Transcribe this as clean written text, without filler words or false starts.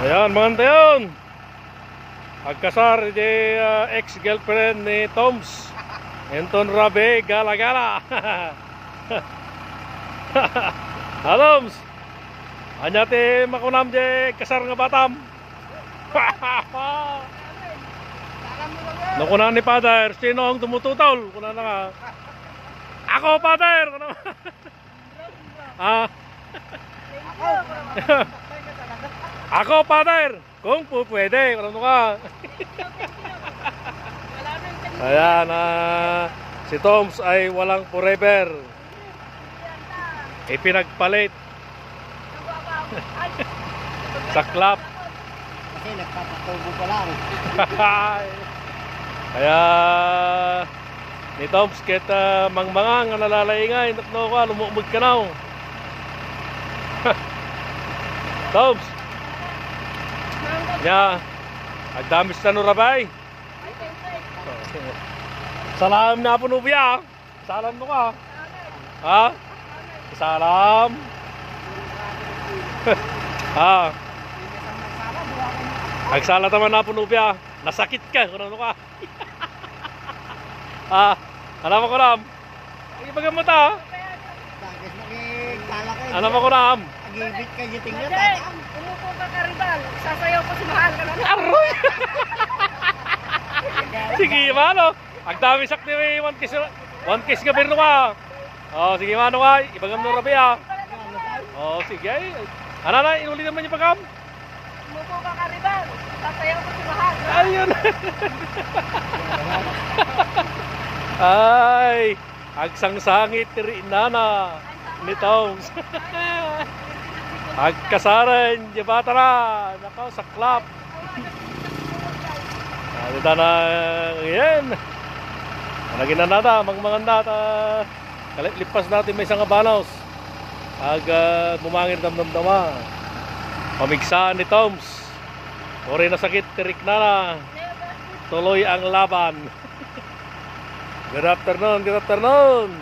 Ayan, mga tayon. Agkasar di ex-girlfriend ni Toms. Enton Rabe, gala-gala. Toms. Anya ti makunam di kasar nga batam. Nakunan ni Father, sino ang tumututol? Kunan na nga. Ako, Father! Ah. Ako, Father! Kung po pwede, ano ka? Ayan, si Toms ay walang forever. Ipinagpalit. Saklap. Kasi nagpapatubo pa lang. Kaya ni Toms kita mangmangang ang nalalaingay. Nakno ka, lumumod ka na. Toms. Ya, agdamis na nurabay. Salam na po nubya. Salam mo ka. Ha? Salam. Ha? Agsala taman na po nubya. Nasakit ka. Kuno ka. Ha? Alam mo ko ram? Ibagam mo ta. Alam mo ko ram? Agibit ka giting na Hindi, umupo ka karibal. Sasayaw ko si Mahal ka na. Aroy! Sige, mano. Ang dami sakti may one kiss ka birno ka. Oh, sige, mano ka. Ibagam no rabi ha. Oh, sige. Ano na, inuli naman yung pagam? Umupo ka karibal. Sasayaw ko si Mahal. Ayun. Ay, agsangsangit tiri nana ni Toms. Agkasaran, jabata na. Nakaw, saklap. Dito na, yan. Naging na nata, magmanganda. Lipas natin may isang kabanaws. Bumangin damdamdama. Pamigsaan ni Toms. Ori na sakit, tirik na. Tuloy ang laban. Good afternoon, good afternoon.